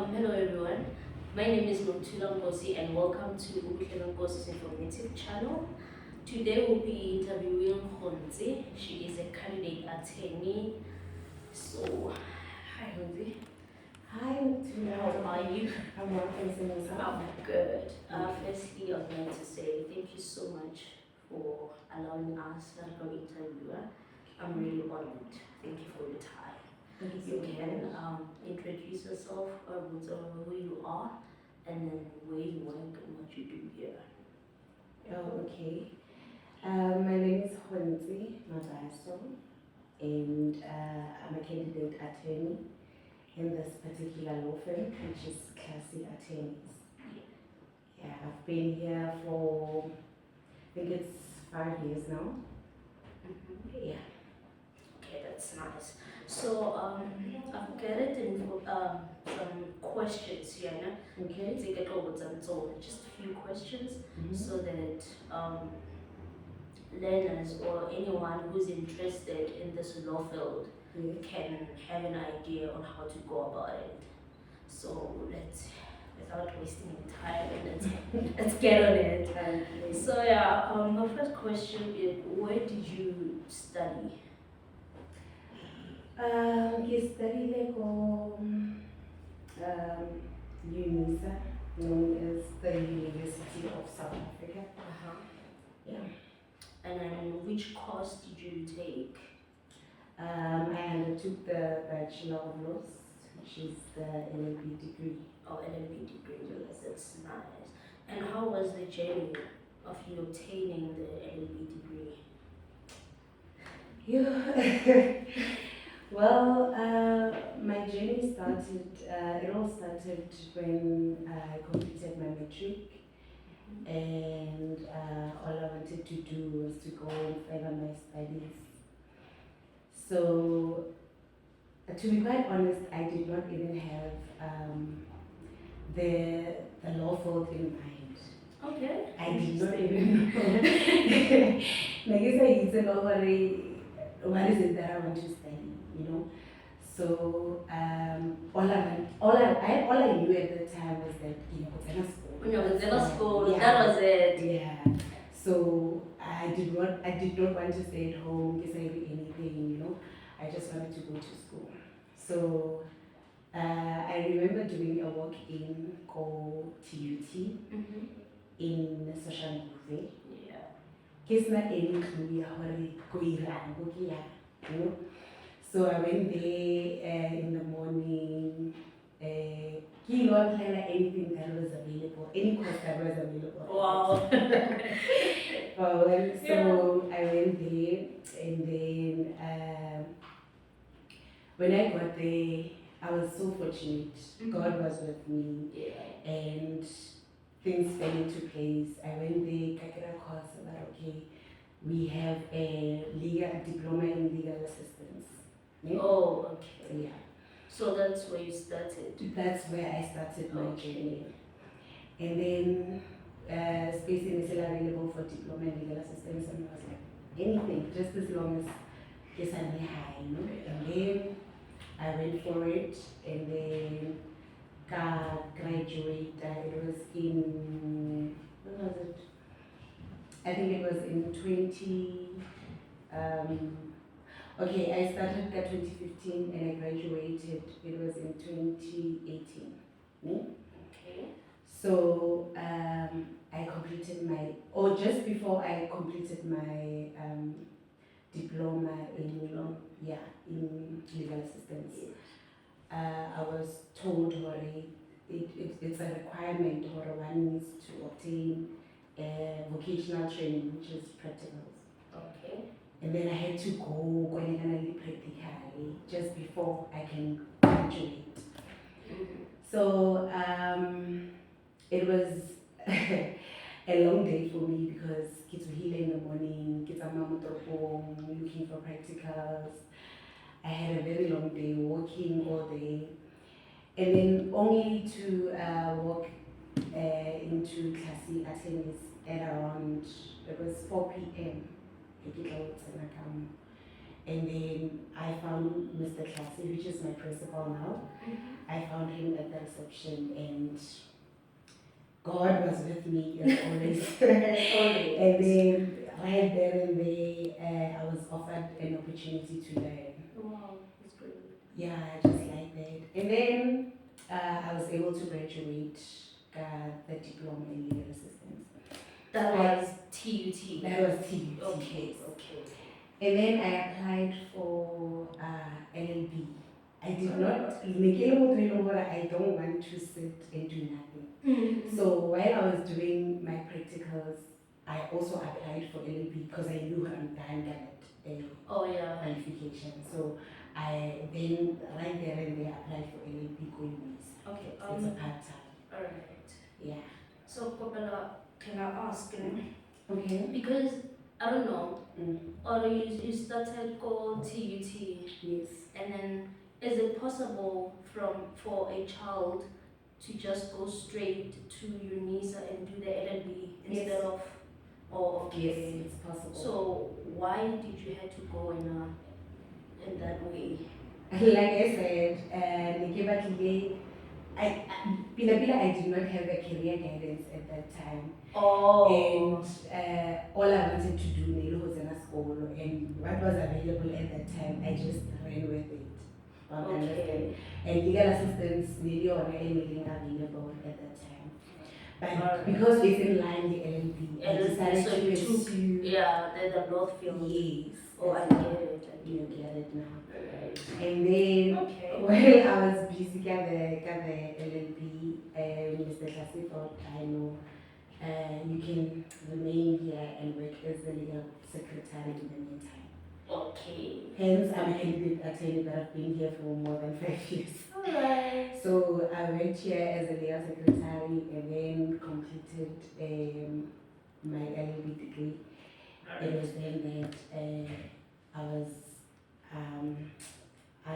Hello everyone, my name is Nokuthula Nkosi and welcome to Nokuthula Nkosi's informative channel. Today we'll be interviewing Gontse. She is a candidate attorney. So, hi Gontse. Hi, Nokuthula. How are you? I'm well, thanks, and yourself? I'm good. Firstly, I'd like to say thank you so much for allowing us as your interviewer. I'm really honored. Thank you for your time. Thank you You so can much. introduce yourself, who you are, and then where you work and what you do here. Oh, okay. My name is Gontse Mabaso, and I'm a candidate attorney in this particular law firm, which is Classy Attorneys. Yeah, I've been here for, I think it's 5 years now. Yeah. Okay, that's nice. So I've gathered some questions here. No? Okay. Take it over so just a few questions so that learners or anyone who's interested in this law field Yes. can have an idea on how to go about it. So without wasting time, let's get on it. Okay. So yeah, the first question is, where did you study? Ke studied UNISA, known as the University of South Africa. Yeah. And then which course did you take? I undertook the Bachelor of Laws, which is the LLB degree. Oh, LLB degree, yes, that's nice. And how was the journey of you obtaining the LLB degree? Yeah. Well, my journey started, it all started when I completed my matric, and all I wanted to do was to go and further my studies. So, to be quite honest, I did not even have the law field in mind. Okay. I did not even know. Like I said, it's about what is it that I want to study, you know? So all I knew at the time was that school. Yeah. That was it. Yeah. So I did not want to stay at home, because I do anything, you know. I just wanted to go to school. So I remember doing a walk-in called TUT in Soshanguve. Yeah. It's not any clue you know. So I went there in the morning. Anything that was available, any course that was available. Wow. So I went there, and then when I got there, I was so fortunate. God was with me, and things fell into place. I went there, I got a course, I'm like, okay, we have a diploma in legal assistance. Yeah? Oh, okay. Yeah. So that's where you started. That's where I started my Okay. journey. And then space is still available for diploma in legal assistance, and I was like, anything, just as long as it's a high, you know. And then I went for it, and then graduate. It was in, when was it? I think it was in 20. Okay, I started at 2015 and I graduated. It was in 2018. Okay. So I completed my, or just before I completed my diploma in legal assistance. I was told it's a requirement or one needs to obtain vocational training, which is practicals. Okay. and then I had to go practically just before I can graduate. So it was a long day for me because kids were here in the morning, kids are looking for practicals. I had a very long day walking all day, and then only to walk into classy attendance at around, it was 4 p.m. And then I found Mr. Classy, which is my principal now. I found him at the reception, and God was with me as always. And then right there and there, I was offered an opportunity to learn. Wow, that's great. Yeah, just like that. And then I was able to graduate the diploma in legal assistance. That was TUT. That was TUT. Okay, okay. And then I applied for LLB. I did not, I don't want to sit and do nothing. So while I was doing my practicals, I also applied for LLB because I knew I'm done qualification. So I then right there and there applied for LLB going with. Okay. It's a part-time. Alright. Yeah. So Kopela, can I ask? Okay. Because I don't know. Or you started go TUT. Yes. And then is it possible for a child to just go straight to UNISA and do the LLB instead of? Oh, okay. Yes, it's possible. So why did you have to go in that way? Like I said, I did not have a career guidance at that time. Oh. And all I wanted to do was in a school, and what was available at that time, I just ran with it. Okay. And legal assistance really or anything available at that time. But Alright. because it's in line with LLB, I decided So to you pursue. Yeah, the North field. Yes. Oh, I get it. You get it now. Alright. And then Okay. while I was busy with the LLB, Mr. Classy thought, I know you can remain here and work as the legal secretary in the meantime. Okay. Hence, I'm a candidate attorney that I've been here for more than 5 years. Alright. So I went here as a legal secretary and then completed my LLB degree. It was then that I was I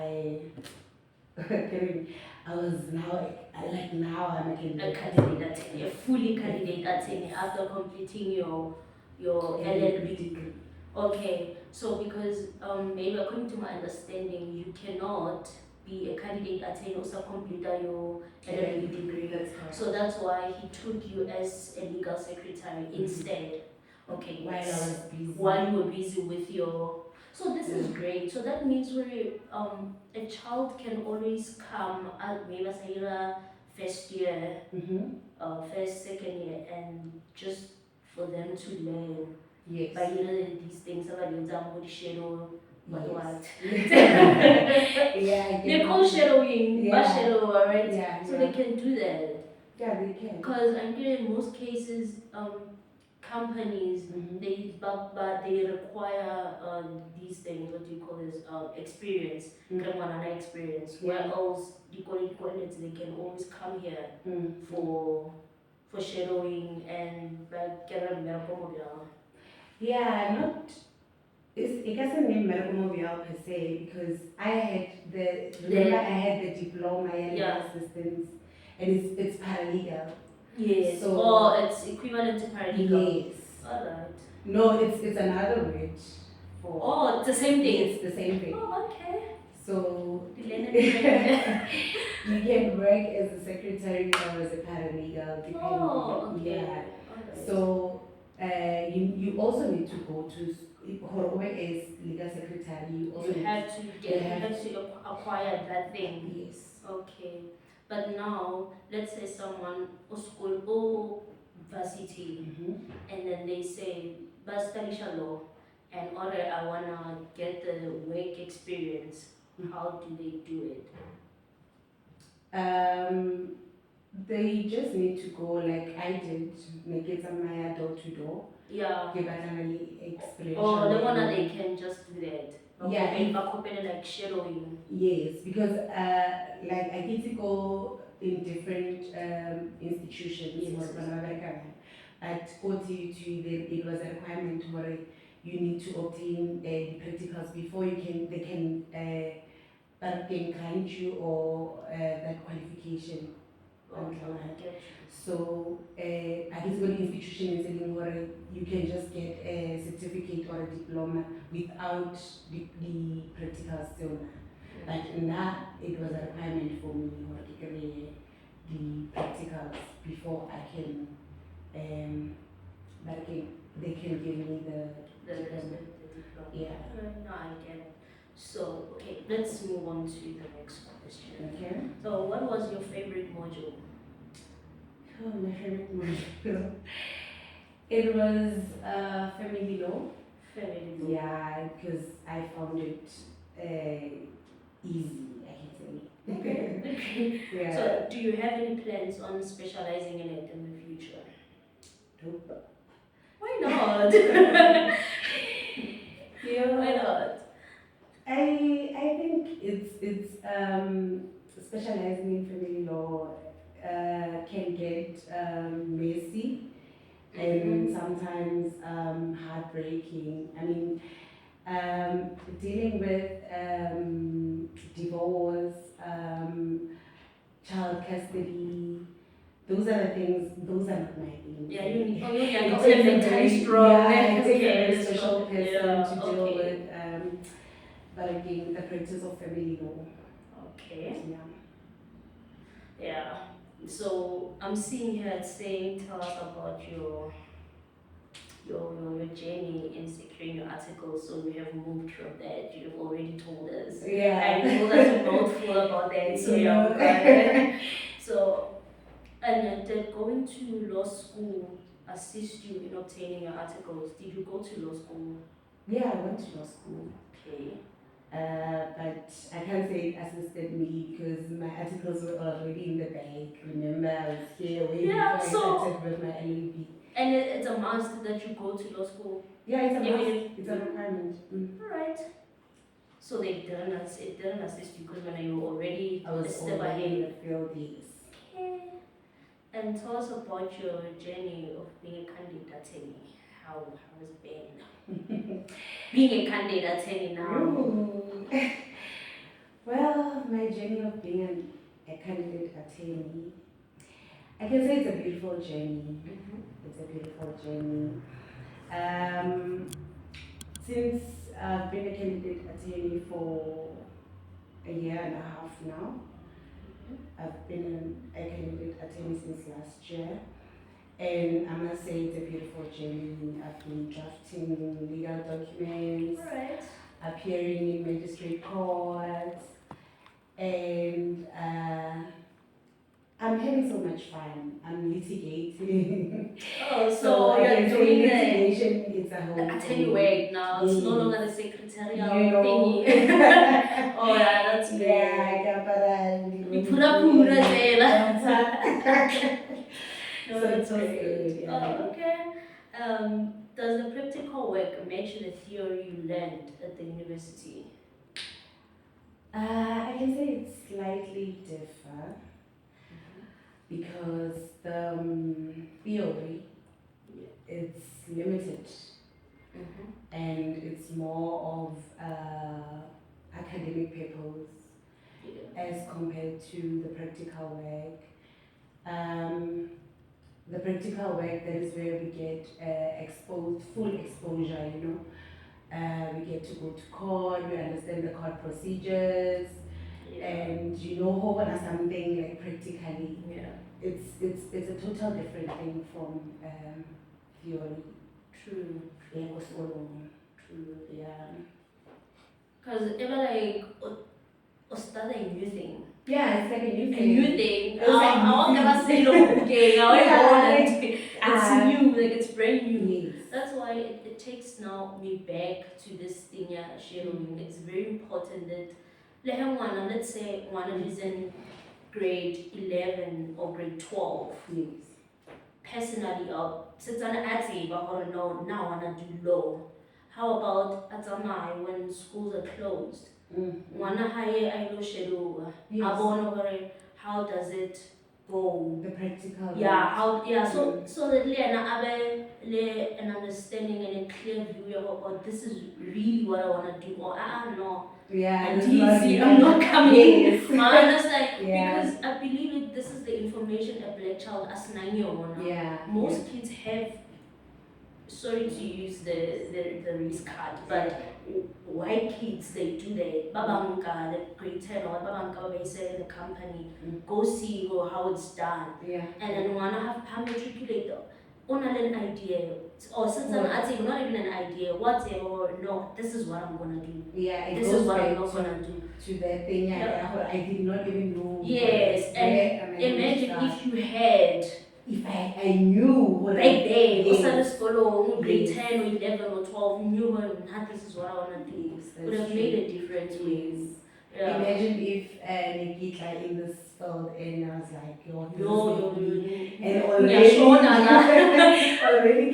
was now I'm a candidate attorney, a fully candidate attorney after completing your LLB degree. Okay, so because maybe according to my understanding, you cannot be a candidate attorney also complete your LLB degree. So that's why he took you as a legal secretary instead. Okay, while you were busy with your. So this is great. So that means a child can always come at maybe first year, first, second year, and just for them to learn. Yes. By these things about the shadow, what? Yeah. They call shadowing, shadow, right? Yeah. So they can do that. Yeah, they can. Because I'm getting in most cases, companies they require these things. What do you call this? Experience, experience. Where else you call it? They can always come here for shadowing and like get a medical mobile. Yeah, not. It doesn't mean medical mobile per se because I had I had the diploma in legal assistance, and it's paralegal. Yes. So, it's equivalent to paralegal. Yes. Alright. No, it's another word for. Oh, it's the same thing. It's the same thing. Oh, okay. So you can work as a secretary or as a paralegal, depending. Oh, okay. Yeah. Alright. So you also need to go to as legal secretary. You have to acquire that thing. Yes. Okay. But now, let's say someone school or varsity, and then they say, "Bastalisha law," and I wanna get the work experience. How do they do it? They just need to go like I did, make it some door to door. Yeah. ke batlana le exploration. Oh, the one that they can just do that. Yeah, Like shadowing. yes, because like I get to go in different institutions, Yes. but go to it was a requirement where you need to obtain the practicals before they can grant you or that qualification. Okay, I get you. So at this one institution is saying where you can just get a certificate or a diploma without the practicals still. But in that, it was a requirement for me or to get the practicals before I can, they can give me the diploma. Yeah. No, I get it. So, okay, let's move on to the next question. Okay. So, what was your favorite module? Oh, my favorite module. It was family law. Family law. Yeah, because I found it easy, I can say. Okay. Yeah. So, do you have any plans on specializing in it in the future? Nope. Why not? Yeah. Why not? I think it's specializing in family law can get messy and sometimes heartbreaking. I mean, dealing with divorce, child custody, those are the things, those are not my things. Yeah, you need, oh, you It need takes a mentally very, strong. yeah, it takes a Okay, very special person yeah, to deal okay. with, but again, the practice of family law. Okay. Yeah. Yeah. So I'm seeing here it's saying, tell us about your journey in securing your articles. So we have moved from that. You have already told us. Yeah. And you told us a mouthful about that. So yeah, we got it. So, and did going to law school assist you in obtaining your articles? Did you go to law school? Yeah, I went to law school. Okay. But I can't say it assisted me because my articles were already in the bag. Remember, I was here way before I started with my LLB. And it's a must that you go to law school? Yeah, it's a Even must. if, It's a requirement. Alright. So it didn't assist you because when you were already I was a step already ahead. in the field, yes. Okay. And tell us about your journey of being a candidate attorney. How has it been? Being a candidate attorney now. Well, my journey of being a candidate attorney, I can say it's a beautiful journey. It's a beautiful journey. Since I've been a candidate attorney for a year and a half now, I've been a candidate attorney since last year. And I must say it's a beautiful journey. I've been drafting legal documents, appearing in magistrate courts, and I'm having so much fun. I'm litigating. Oh, so I you're can say doing litigation, it's a whole attorney work now. It's no longer the secretarial you know. thingy. Oh yeah, that's great. Yeah, You put up there. No, so that's it was great. good, yeah. Oh, okay. Does the practical work match the theory you learned at the university? I can say it's slightly different because the theory it's limited and it's more of academic papers as compared to the practical work. The practical work, that is where we get full exposure, you know. We get to go to court, we understand the court procedures, and you know, hold on something like practically. Yeah. It's a total different thing from theory. True. Yeah, true. Yeah. Because even like, or start a new thing. Yeah, it's like a new A thing. new thing. It's like I want to say no, okay, it's new, like it's brand new. Yes. That's why it takes now me back to this thing, yeah, sharing. It's very important that let's say one is in grade 11 or grade 12. Yes. personally since I'm at no, now I wanna do law. How about at when schools are closed? Wanna hire I know schedule. Yes. How does it go? The practical. So that Lena have an understanding and a clear view of this is really what I wanna do or no. Yeah, And this is not easy, really- I'm not coming. Yes. I understand Yeah. because I believe this is the information a black child as 9 year old now. Yeah. Most kids have, sorry to use the risk card, but white kids they do that. Babanka, the grade 10 or Babanka they say in the company, go see how it's done. Yeah. And then wanna have matriculate on an idea. Or since I'm asking not even an idea, whatever, no, this is what I'm gonna do. Yeah, it This goes is what I'm back not gonna do. to that thing Yeah. I did not even know. Yes, and where am I going to imagine start? if you had If I knew what back then, yes. yes. Grade Yes. 10 or 11 or 12, knew this is what I want to do. Yes, Would have that's made true. a difference. Yes. Yeah. Imagine if Nikita in this field and I was like, and already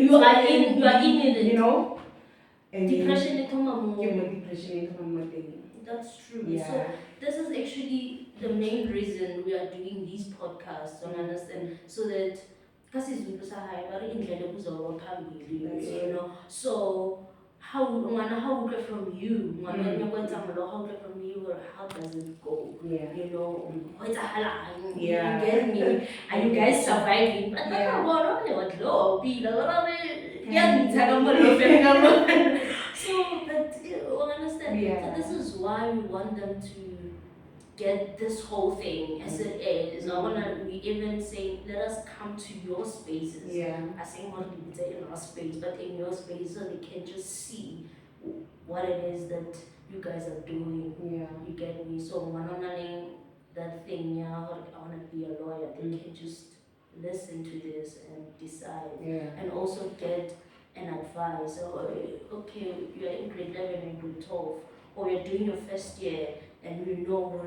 you are in it. You know? And Depression depression. That's true. Yeah. So this is actually the main reason we are doing these podcasts, understand, so that because it's you know. So how we get from you, how we get from you, or how does it go? Yeah. You know, what's a Yeah. You get me? Are you guys surviving? But Yeah. So, but you understand. Yeah. So this is why we want them to get this whole thing as it is. I wanna we even say let us come to your spaces. Yeah. I say what we say in our space, but in your space so they can just see what it is that you guys are doing. Yeah. You get me? So one on that thing, yeah, I wanna be a lawyer, they can just listen to this and decide. Yeah. And also get an advice. Or okay, you're in grade 11 and grade 12, or you're doing your first year and you know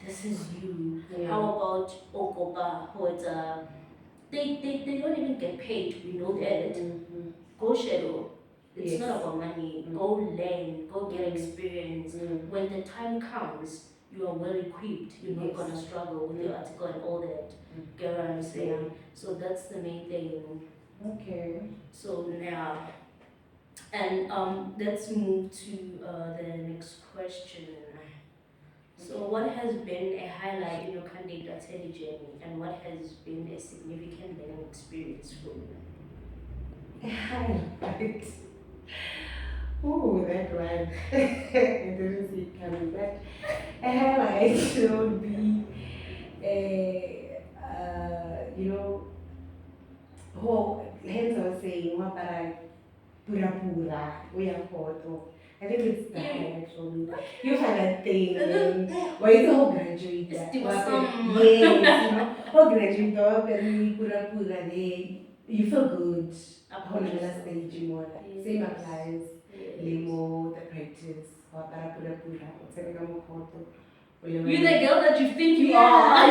this is you. Yeah. How about Okoba, who it's they don't even get paid, we know that. Go shadow. It's Yes. not about money. Go learn, go get experience. When the time comes, you are well equipped. You're not gonna struggle with the article and all that. Get what I'm saying? Yeah. So that's the main thing. Okay. So now, and let's move to the next question. So what has been a highlight in your candidate attorney journey, and what has been a significant learning experience for you? A highlight. Oh, that one. I didn't see it coming, but a highlight should be hence I was saying, what I pura, we are photo. I think it's the highlight for me. You find that thing, where it's all graduate. Yes, all graduate, and pura, you feel good. On the last stage, more same applies. Limo, the practice, pura, you're the girl that you think you are. are.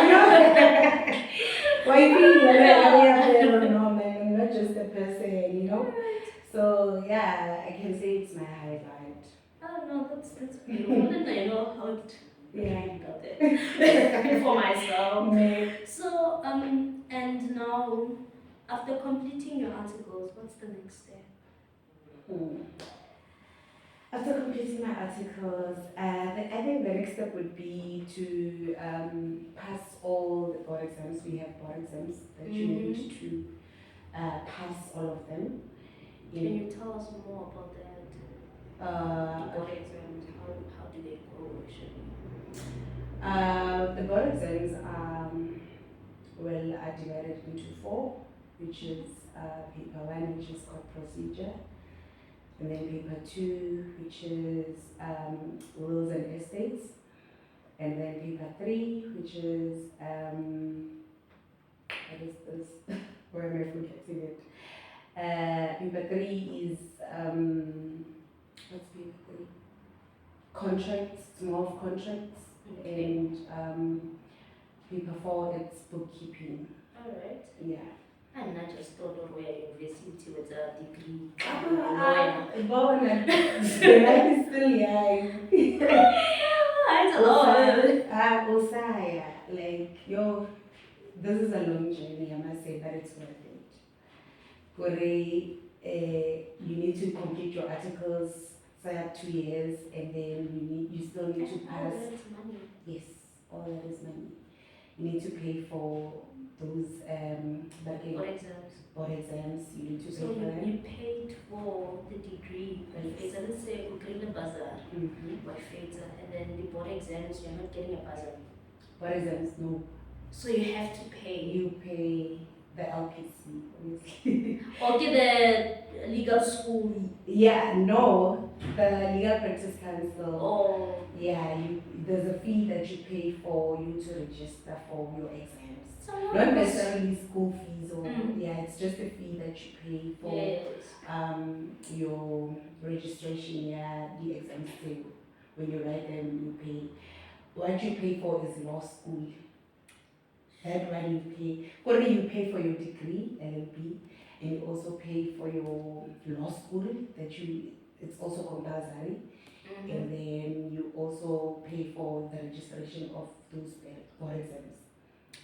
Why you feel like no, man, I'm not just a person, you know? So, yeah, I can say it's my highlight. Oh, no, that's beautiful. And I know how to about it for myself. Yeah. So, and now, after completing your articles, what's the next step? After completing my articles, I think the next step would be to pass all the board exams. We have board exams that you need to pass all of them. Can you tell us more about that? The board exams, how do they go actually? The board exams are divided into 4, which is paper 1, which is called procedure. And then paper 2, which is wills and estates. And then paper 3, which is, what is this? Where am I forgetting it? Paper 3 is, what's paper 3? Contracts, small contracts. And paper 4, it's bookkeeping. Alright. Yeah. And I just thought of where university with a degree. Bona, the life is still young. It's a lot. Osaya, like, yo, this is a long journey, I must say, but it's worth it. You need to complete your articles for 2 years, and then you still need to pass. That's money. Yes, all that is money. You need to pay for those board exams. You need to pay So for them. you paid for the degree, Yes. let's say we get the buzzer, Mm-hmm. and then the board exams, you're not getting a buzzer. Board exams, no. So you have to pay. You pay the LPC, obviously. Okay, the legal school. Yeah, no, the Legal Practice Council. Oh. Yeah, there's a fee that you pay for you to register for your exams. So Not necessarily school fees or Mm. it's just a fee that you pay for Yes. your registration. Yeah, the exams too. When you write them, you pay. What you pay for is law school. That one you pay. Only you pay for your degree, LLB, and you also pay for your law school it's also compulsory. Mhm. And then you also pay for the registration of those board exams.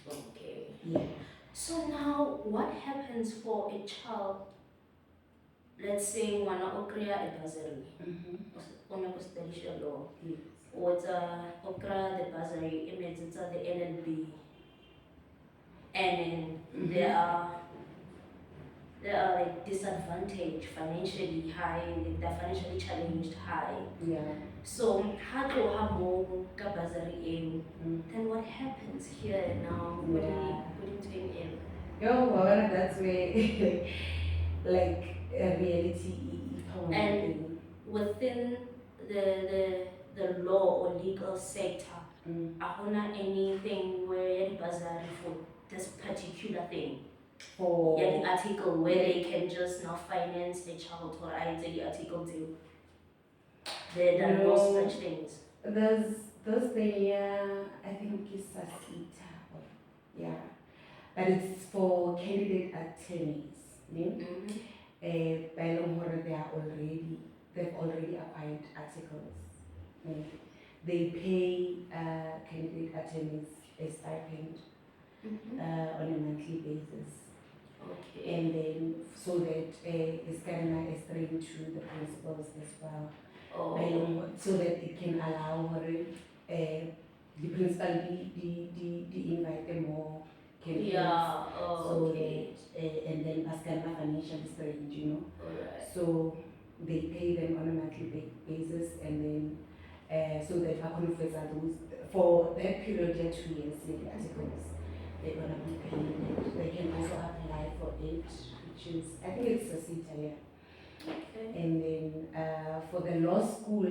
Okay. Yeah. So now, what happens for a child? Let's say one okra a bursary, one of the law, Yes. or okra the bursary, it's the LLB, and then they are like disadvantaged financially high, they're financially challenged high. Yeah. So how do I more bursary then what happens here now? What do you doing in? Well, that's where like a reality And within the law or legal sector, are anything where the bursary for this particular thing? for Yeah, the article where they can just now finance the child, or I say the article do. There are no such things. There's those thing, I think it's Sasita. Yeah. But it's for candidate attorneys. By long they've already acquired articles. They pay candidate attorneys a stipend on a monthly basis. Okay. And then so that it's kind of a stream to the principals as well. So that it can allow the principal the invite them more candidates. Yeah. So that and then as kind of financial strain, Alright. So they pay them on a monthly basis, and then so that I confess those for that period, 2 years, the articles they're gonna be paying it. They can also apply for it, which is I think it's a CETA, yeah. Okay. And then for the law school,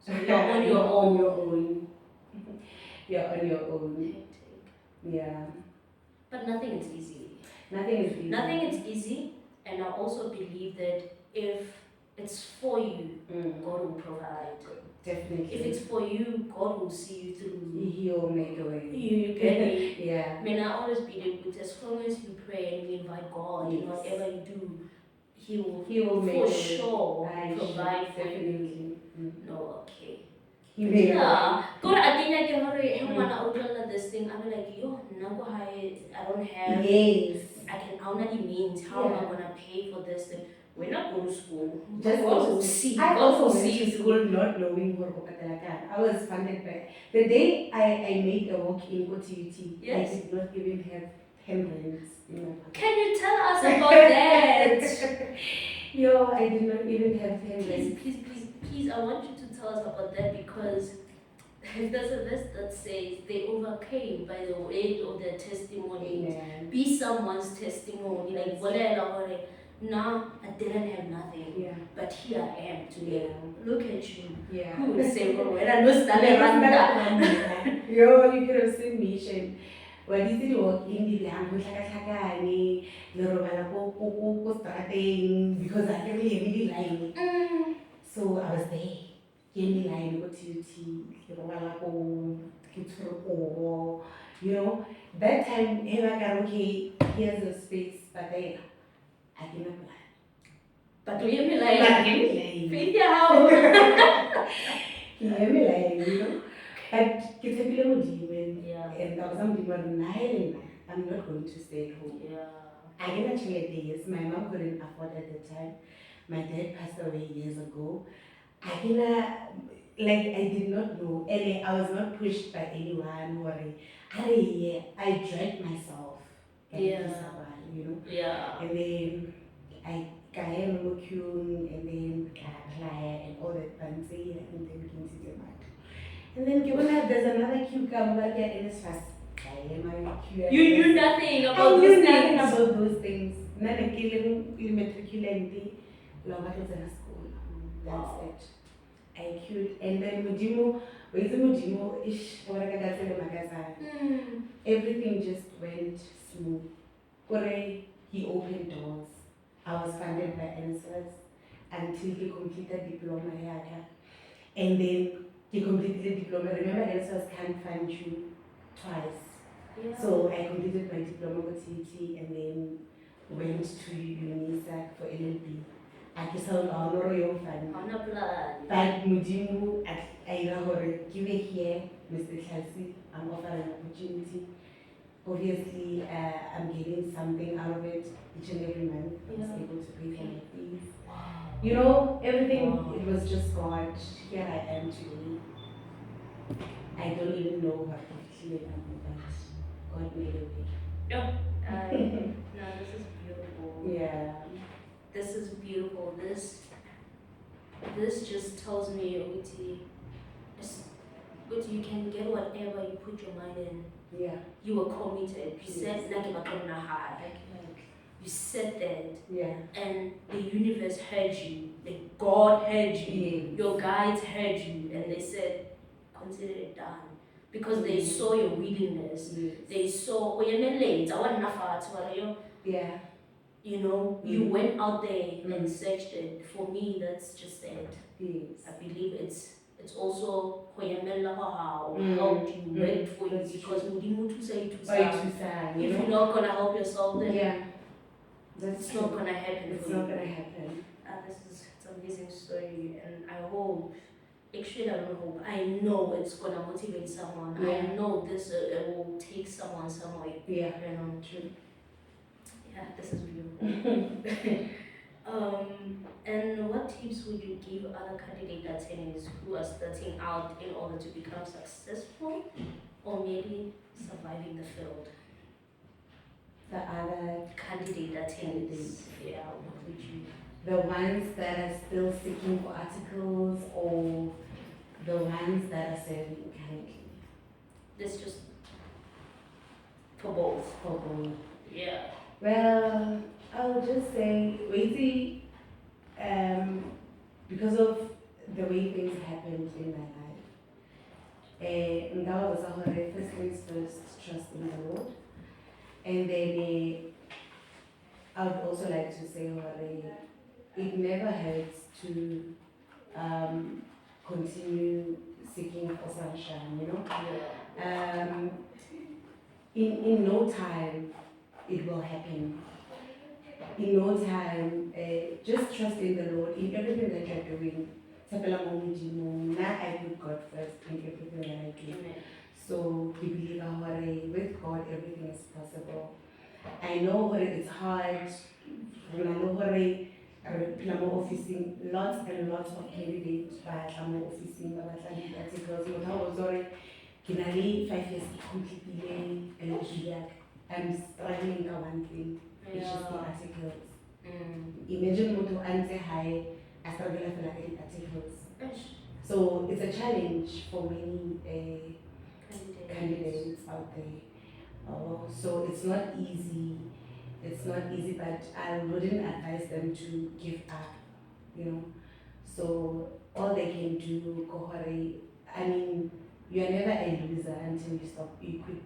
so you're on your own. You're on your own. Yeah. But nothing is easy. Nothing is easy. Nothing is easy, and I also believe that if it's for you, God will provide. Definitely. If it's for you, God will see you through. He'll make a way. You get me? Yeah. I mean, I always believe that as long as you pray and you invite God in whatever you do, He will make for sure provide for you. No, okay. Yeah. God, I think I can already this thing. I'm like, yo, I don't have. Yes. I only means how am I gonna pay for this thing? We're not going to school. Just also see. I also went to school not knowing I was funded by the day I made a walk-in go to UT. Yes. I did not even have 10 rands in my pocket. Can you tell us about that? Yo, I did not even have 10 rands. Please, I want you to tell us about that, because there's a verse that says they overcame by the weight of their testimony. Amen. Be someone's testimony. Like, now I didn't have nothing, but here I am today. Look at you. Who would say, when I know Yo, you could have seen me, Shane. When you see walk in the hlakahakane, because I can really line. So I was there. Gave me line go to that time, okay, here's a space. but then I cannot plan. But do you mean Like, like, faith, how? you know. But it's a little demon, Yeah. and there was some demon. I'm not going to stay at home. Yeah. I can actually say yes. My mom couldn't afford at the time. My dad passed away years ago. I did not know, and I was not pushed by anyone. I dragged myself. Yeah. You know. Yeah. And then I came looking, and then apply and all that fancy, and then Kinsey the mat. And then given that there's another cucumber there in his fast. You knew nothing I about knew those nothing things. about those things. None of killing matriculancy, Lobatos in a school. That's Wow. it. I queued, and then Mujimo, ish, everything just went smooth. Kore, he opened doors. I was funded by NSS until he completed diploma yaka. And then he completed the diploma. Remember, NSS can't fund you twice. Yeah. So I completed my diploma with TT and then went to UNISAC for LLB. I just saw honor your fund. But Mujimu, give it here, Mr. Chelsea, I'm offering an opportunity. Obviously, I'm getting something out of it each and every month. I was able to pay for my fees. You know, everything, it was just God. Here I am today. I don't even know what officially I'm, but God made a way. Yeah. No, this is beautiful. Yeah. This is beautiful. This just tells me, Uti, you can get whatever you put your mind in. Yeah. You were committed. You said you said that. Yeah. And the universe heard you. The God heard you. Yes. Your guides heard you, and they said, consider it done. Because they saw your willingness. Yes. They saw, Yeah. you know, you went out there and searched it. For me, that's just it. Yes. I believe it's also helped you, worked for you, because if you're not gonna help yourself, then it's not gonna happen. It's not gonna happen. It's an amazing story, and I hope. Actually, I don't hope. I know it's gonna motivate someone. Yeah. I know this it will take someone somewhere. Yeah. You know, true. Yeah, this is beautiful. And what tips would you give other candidate attendees who are starting out in order to become successful or maybe surviving the field? The other Candidate attendees. Yeah, what would you? The ones that are still seeking for articles or the ones that are serving currently? This just for both. For both. Yeah. Well, I'll just say, because of the way things happened in my life, first things first, trust in the Lord. And then I would also like to say, it never hurts to continue seeking for sunshine, you know? Yeah. In no time, it will happen. In no time, just trust in the Lord in everything that you're doing. Now I put God first in everything that I do. Amen. So we believe with God everything is possible. I know it's hard. I know officing lots and lots of candidates, but I'm officing articles. Can I leave 5 years completely and I'm struggling with one thing, which is the articles. Imagine what answer high I struggle with the articles. So it's a challenge for many candidates out there. So it's not easy. It's not easy, but I wouldn't advise them to give up, you know. So all they can do, I mean, you are never a loser until you quit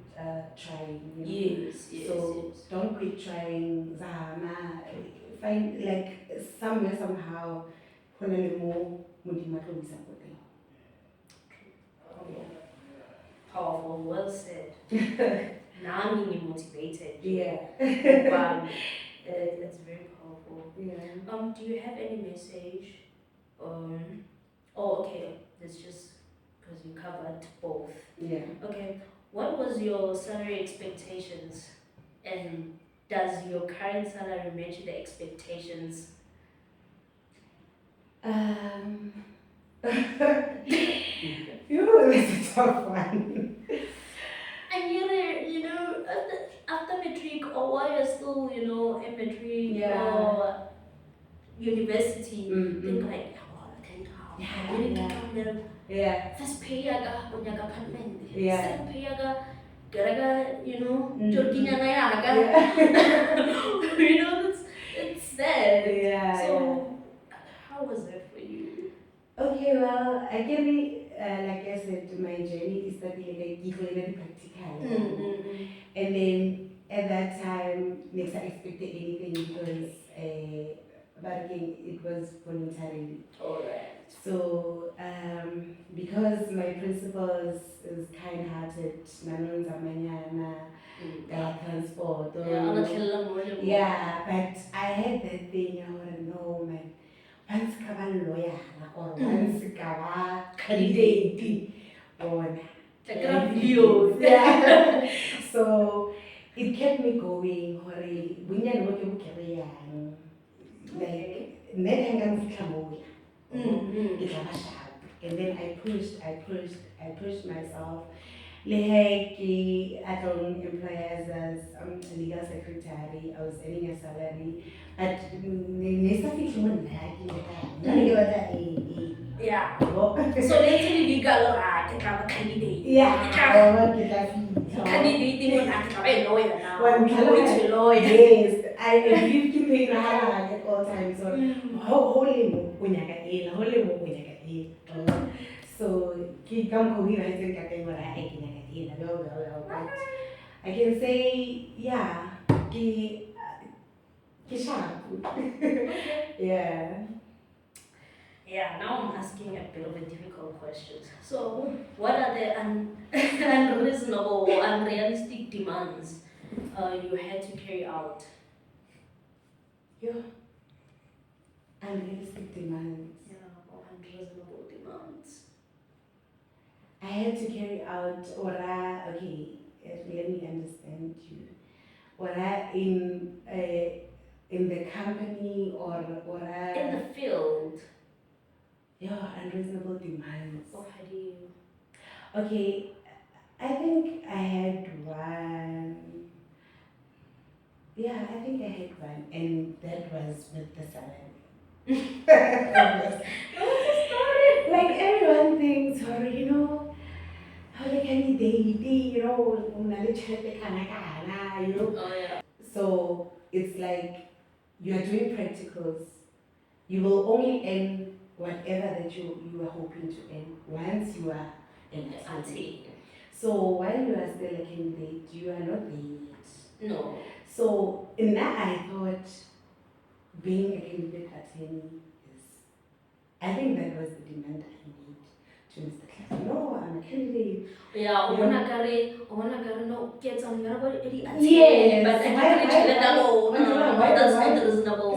trying. You know? Yes. Don't quit trying. Find somewhere somehow, Powerful, well said. Now I'm motivated. Yeah. That's very powerful. Yeah. Do you have any message? Oh, okay. Let's just because you covered both. Yeah. Okay. What was your salary expectations, and does your current salary match the expectations? Um, that's a tough one. And you know, after matric or while you're still, in matric Yeah. or university, think Mm-mm. like, oh, 10,000. Yeah, You need yeah. to come there. Yeah. First pay yaga, kunyaga apartment. Yeah. Second pay yaga, garaga, Mm-mm. jorkinya na yaga. Yeah. it's sad. Yeah, So, how was that for you? okay, well, I can like I said, my journey is that like very practical. And then at that time, next I expected anything because working it was voluntarily. Alright. So because my principals is kind-hearted, nanon zamanyana, transport. Yeah, but I had that thing. I want to know, man. Once ka ba lawyer or once ka ba candidate, bona. Yeah. So it kept me going. Hore, bunyane bo ke bo kereyang. Like net hanga mfika moya. Ke tla ba sharp. And then I pushed myself. Leheki, I don't employ as a legal secretary. I was earning a salary. But nesafiki mo Yeah. oh. So literally legal candidate. Yeah. Candidating on a lawyer now. One Which lawyer? Yes, I believe keep paying at all times. So holy mo kunyaka holy mo kunyaka so ki kam ko gira hitin ka kai mara ai kinyaka but I can say yeah ki sharp. Yeah. Yeah, now I'm asking a bit of a difficult question. So, what are the unreasonable or unrealistic demands you had to carry out? Your unrealistic demands. Yeah, or unreasonable demands. I had to carry out okay, let me understand you. In the company or In the field. yeah, unreasonable demands. Or how do you? Okay, I think I had one. Yeah, I think I had one, and that was with the salary. What's the story? Like everyone thinks, or how they can be, Oh yeah. So it's like you are doing practicals. You will only earn whatever that you were hoping to earn once you are an athlete. So while you are still a candidate, you are not there yet. No. So in that I thought being a candidate attorney is, I think that was the demand I made to Mr. Clark. No, I'm a candidate. Yeah, I wanna no get on your body. Yes, but that's not reasonable.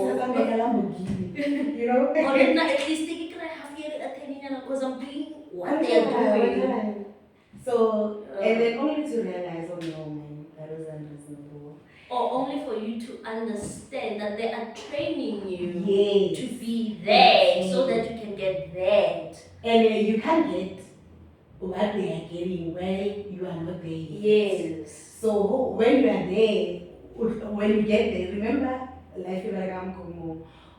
Or at least they can have here attending because I'm doing what they're doing. So, and then only to realize, oh no, man, that was unreasonable. Or only for you to understand that they are training you Yes. to be there so that you can get that. And you can't get what they are getting where you are not there. Yes. So when you are there, when you get there, remember, like you like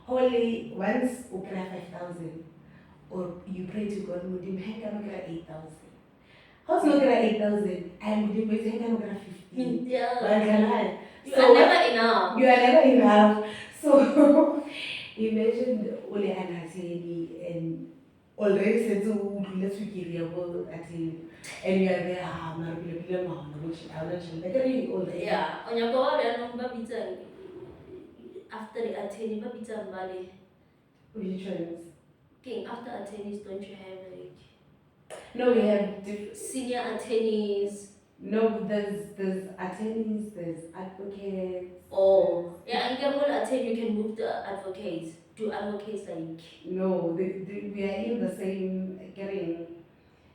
holy once you cry 5,000, or you pray to God, Mudim, hang on 8,000. How's not gonna 8,000? I would be hang on 15. Yeah. You So are never enough. You are never enough. So imagine Ole Anateli and already said to let's be and you are there, Yeah. On your go after the attorney, which ones? King, after attorneys, don't you have like No, we have senior attorneys? No, there's attorneys, there's advocates. Oh, yeah, and get all attorney, you can move the advocates. Do advocates like No, we are in the same getting.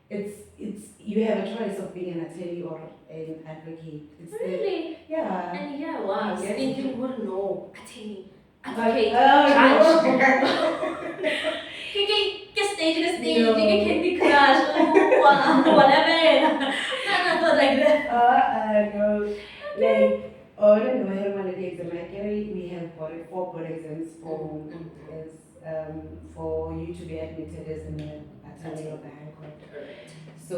It's you have a choice of being an attorney or an advocate. It's really? yeah. And yeah, wow, I was Yes. thinking, what no, attorney, But advocate, oh judge. Get stage, No. you can be crush, whatever. I thought like that. No. Like oh no, we have one exam. We have 4 board exams for as for you to be admitted as an attorney of the High Court. Correct. So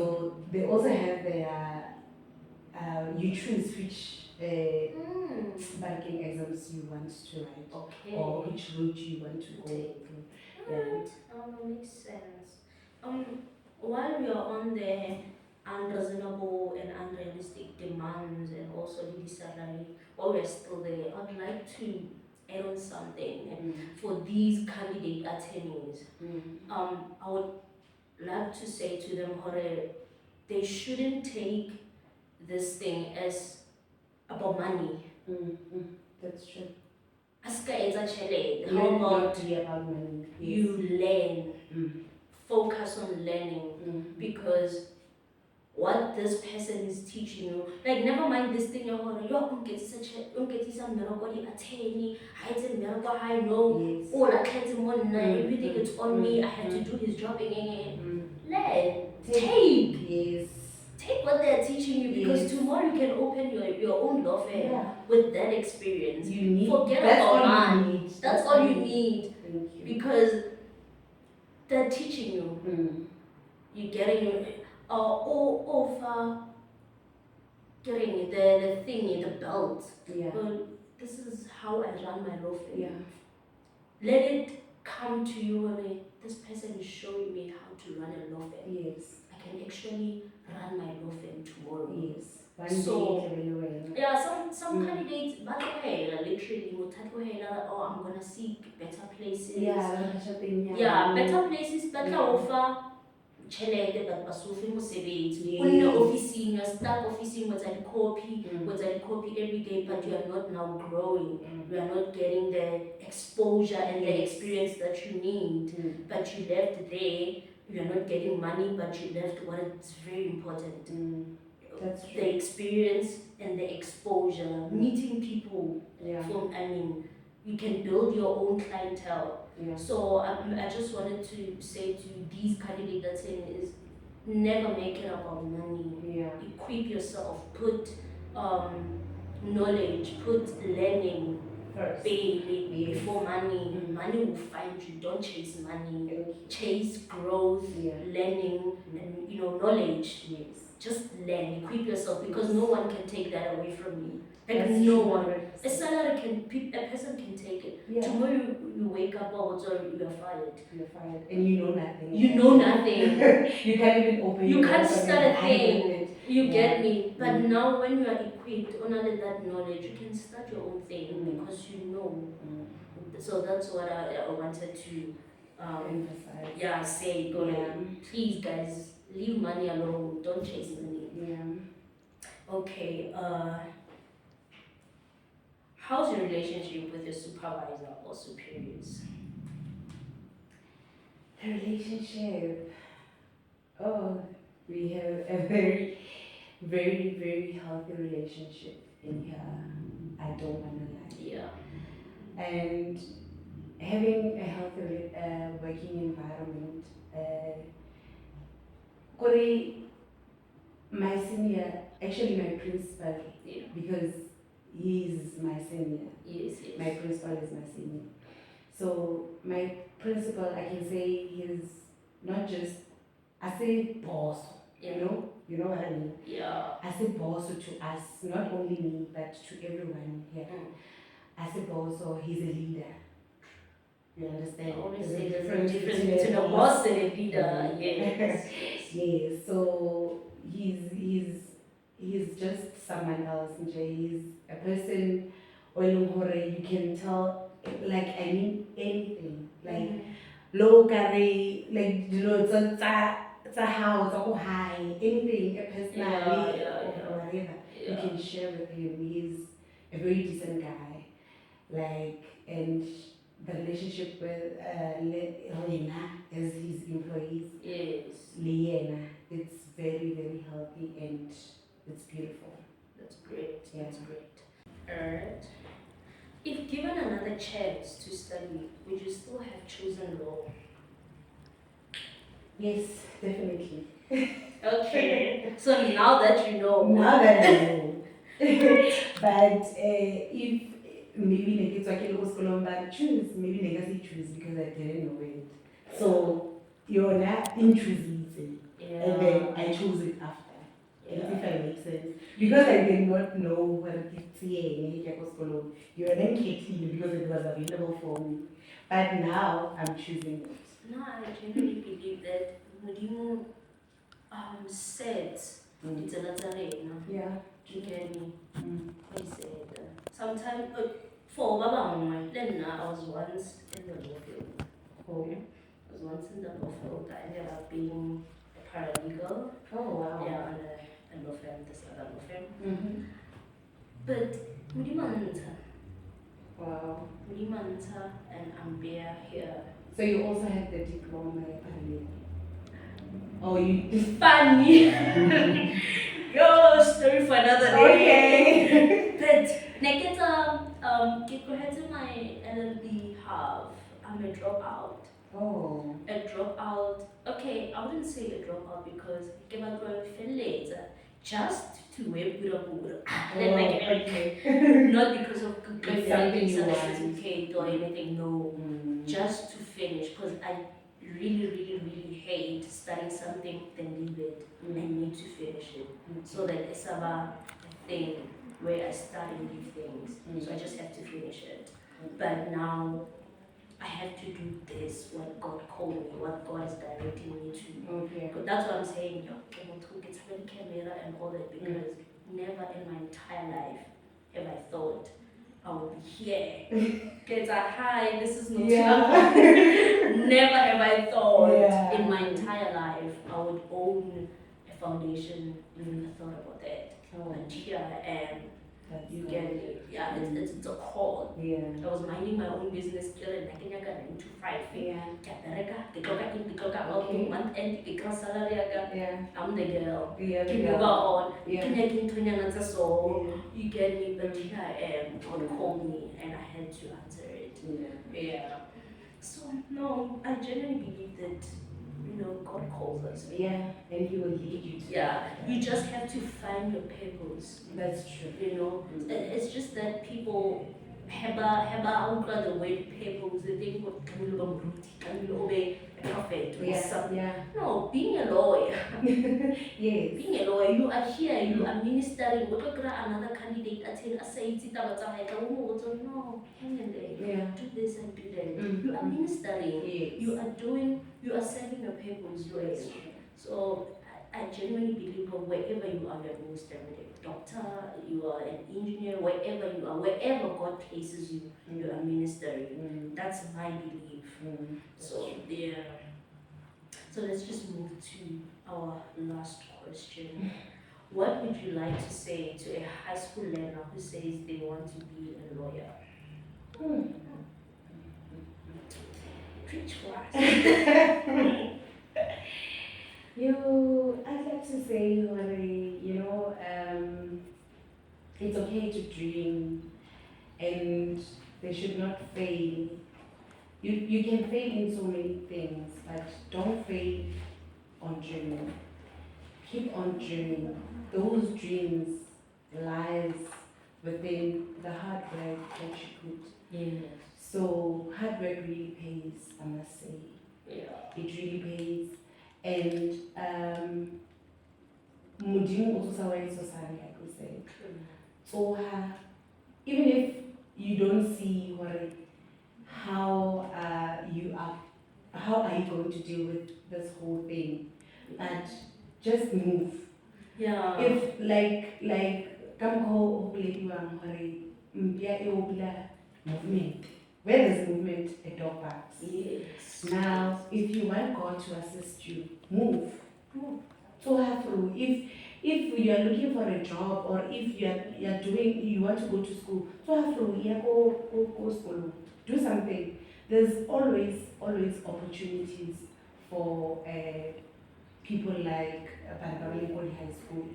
they also have their you choose which banking exams you want to write Okay. or which route you want to go Take. through. Alright, that makes sense. While we are on the unreasonable and unrealistic demands and also the salary, while we're still there, I'd like to add on something for these candidate attorneys. I would like to say to them, Hore, they shouldn't take this thing as about money. That's true. Aska it's actually Let how it about not be about money. Yes. you learn, focus on learning, because what this person is teaching you, like never mind this thing you're going to get such some miracle attorney, I miracle I know all I can't everything it's on me, I have to do his job again. Learn, take. Yes. Take what they're teaching you, because tomorrow you can open your own law firm with that experience. You need. Forget That's about all money. you need. That's all you need. Thank you. Because they're teaching you. You're getting over getting the thing in the belt. Yeah. But this is how I run my law firm. Yeah. Let it come to you when this person is showing me how to run a law firm. Yes. I can actually run my law firm tomorrow. Yes. Some candidates, but literally, I'm gonna seek better places. Better places, better offer. Chelete but basufi mosebetsi. Only officing, you're stuck officing with a copy every day, but you are not now growing. You are not getting the exposure and the experience that you need. But you left there. You are not getting money, but you left what is very important. That's true. The experience and the exposure, meeting people. You can build your own clientele. So I just wanted to say to these candidates is never make it about money. Equip yourself, put knowledge, put learning first before money. Money will find you. Don't chase money. Chase growth, learning, and knowledge. Just learn, equip yourself, because no one can take that away from you. Like no one. A salary a person can take it. Tomorrow you wake up or you're fired. You're fired. And you know nothing. You know nothing. You can't even open you can't start a thing. You get me? But Mm. now when you are equipped, only that knowledge, you can start your own thing because you know. So that's what I wanted to emphasize. Say, please guys, leave money alone. Don't chase money. Okay, how's your relationship with your supervisor or superiors? The relationship. Oh, we have a very, very, very healthy relationship in here. I don't want to lie. And having a healthy working environment. My senior, actually my principal, because he is my senior. Yes. My principal is my senior. So my principal, I can say he's not just, I say boss, you know what I mean? I say boss to us, not only me, but to everyone here. I say boss, so he's a leader. You understand? There's a difference between a boss and a leader. Yes. So he's just someone else. He's a person you can tell, like, I mean anything. Like locally, like it's a house or high, anything, a personality or share with him. He's a very decent guy. And the relationship with Lena as his employees, Yes. Liena, it's very, very healthy and it's beautiful. That's great. Yeah. That's great. Alright. If given another chance to study, would you still have chosen law? Yes, definitely. Okay. So now that you know. Now that I know. But if maybe like it's okay to school but choose, maybe legacy choose because I didn't know it. So you're not introducing. And then I chose it after. If I make sense. Because I did not know what it's here, you're then kicking because it was available for me. But now I'm choosing it. No, I genuinely believe that Mudimu said it's a Nazarene. Yeah. You get me? Mm. He said sometimes for Baba then I was once in the law field. Oh. I was once in the law field. I ended up being a paralegal. Oh wow. Yeah, and a law firm, this other law firm. Mm-hmm. But Mudimanta. Wow. Mudimanta and Ambia here. So you also had the diploma paralegal? Oh, you Funny. Yo, story for another day. okay. But naked get go ahead to my LLB have I'm a dropout. Oh. A dropout. Okay, I wouldn't say a dropout because I came out going later. Just to wear Pura. Then like okay. not because of It's something you want. certificate or anything, no. Just to finish because I really hate starting something then leave it. I need to finish it. So that it's about a thing where I start and leave things. So I just have to finish it. But now I have to do this, what God called me, what God is directing me to. Okay. But that's what I'm saying, it's very camera and all that because never in my entire life have I thought I would be here. Kids are hi, this is not Never have I thought in my entire life I would own a foundation. Never thought about that. But here I am. You get me? Yeah, it's a call. Yeah. I was minding my own business still and I can 9 to 5. Yeah. Okay. Month end, salary. Yeah. I'm the girl. Yeah. Can you go on? Yeah. You get me? But here I am. God called me and I had to answer it. Yeah. So no, I genuinely believe that God calls us. Yeah, and He will lead you to you just have to find your purpose. That's true. It's just that people have the word purpose. They think what can you obey a prophet or something. Yeah. No, being a lawyer. Yes. Being a lawyer, you are here, you are ministering. What look at another candidate attend a say no, hang in there. Yeah. Do this and do that. You are ministering. Yes. You are serving your purpose. Yes. So I genuinely believe that wherever you are, you're ministering. A doctor, you are an engineer, wherever you are, wherever God places you, you are ministering. That's my belief. So yeah. So let's just move to our last question. What would you like to say to a high school learner who says they want to be a lawyer? Preach for us. I'd like to say, it's okay to dream and they should not fail. You can fail in so many things, but don't fail on dreaming. Keep on dreaming. Those dreams lies within the hard work that you put. Yes. So hard work really pays, I must say. Yeah. It really pays. And Mudimu also saw society, like we said. So even if you don't see how are you going to deal with this whole thing, but just move. Yeah. If come movement. Where there's movement, a dog barks. Yes. Now, if you want God to assist you, move. So through. if you are looking for a job or if you want to go to school, so have to go school, do something. There's always opportunities for people like Parabali High School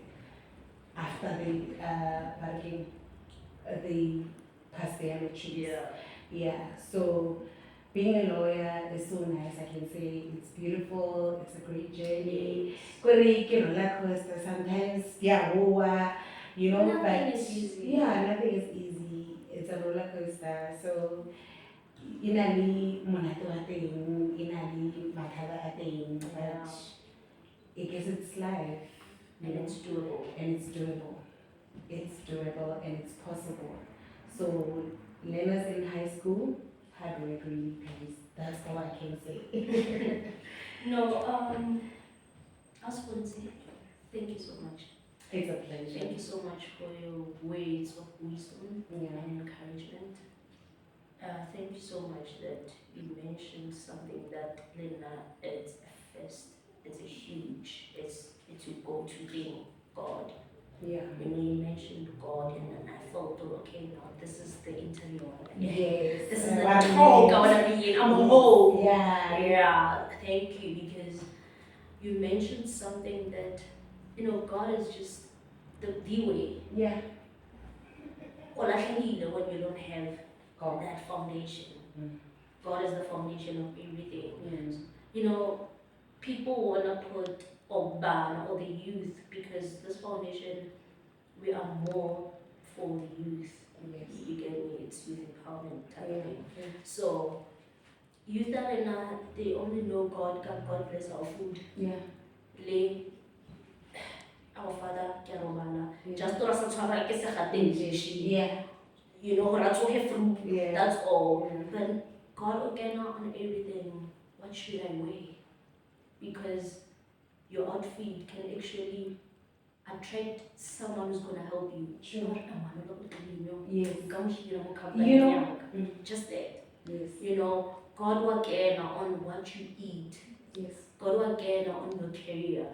after they pass their matrics. Yeah. So being a lawyer is so nice. I can say it's beautiful. It's a great journey. Roller coaster sometimes. Yeah, Nothing is easy. Yeah, nothing is easy. It's a roller coaster. So inali monate wa teng, inali mathata a teng, but I guess it's life. And it's doable. And it's doable. It's doable and it's possible. So learners in high school, hard work really pays. That's all I can say. No, I was going to say thank you so much. It's a pleasure. Thank you so much for your words of wisdom Yeah. and encouragement. Thank you so much that you mentioned something that Lena, it's a huge, it's a go-to thing, God. Yeah. You know, you mentioned God, and then I thought, oh, okay, now this is the interview. Yes. This is the talk I want to be in. I'm home. Yeah. Yeah. Thank you, because you mentioned something that, you know, God is just the way. Yeah. Well, actually, when you don't have God. that foundation, Mm. God is the foundation of everything. Mm. You know, people want to put or ban or the youth, because this foundation, we are more for the youth. Yes. You get me? It's youth empowerment type of thing. Yeah. So, youth that are not, they only know God, God bless our food. Yeah. Le, our Father, Kiaromana, Yeah. just to us like Yeah. you know, that's what fruit. Yeah. That's all. Yeah. But God again on everything, what should I wear? Because your outfit can actually attract someone who's gonna help you. Sure. Yes. You know. Just that. Yes. You know, God will again on what you eat. Yes. God will again on your career.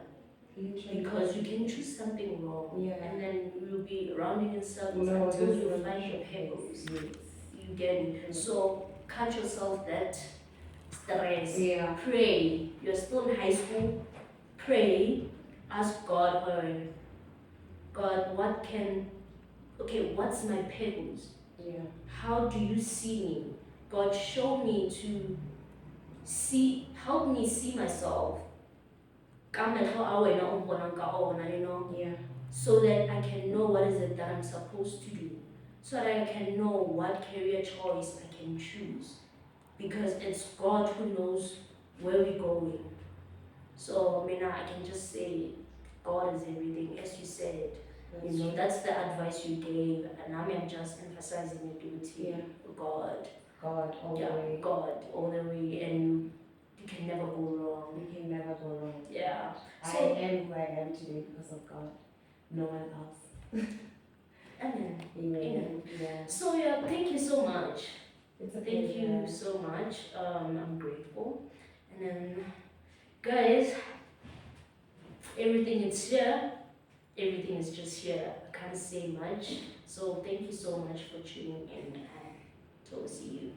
Literally. Because you can choose something wrong, Yeah. and then you'll be rounding in circles No, until this you is find your yes. purpose. Yes. You get it. So cut yourself that stress. Yeah. Pray. You're still in high school. Pray. Ask God, God, what's my purpose? Yeah. How do you see me? God, show me to see, help me see myself. You know, Yeah. so that I can know what is it that I'm supposed to do, so that I can know what career choice I can choose, because it's God who knows where we're going. So I mean, I can just say God is everything, as you said. You know, that's the advice you gave, and I'm just emphasizing it with you. Yeah. God. God all the way. God all the way, and you can never go wrong. You can never go wrong. Yeah. I So, am who I am today because of God. No one else. Amen. Amen. Yeah. So yeah, thank you so much. It's a Thank pleasure. you so much. I'm grateful. And then, guys, everything is here. Everything is just here. I can't say much. So thank you so much for tuning in, and so see you.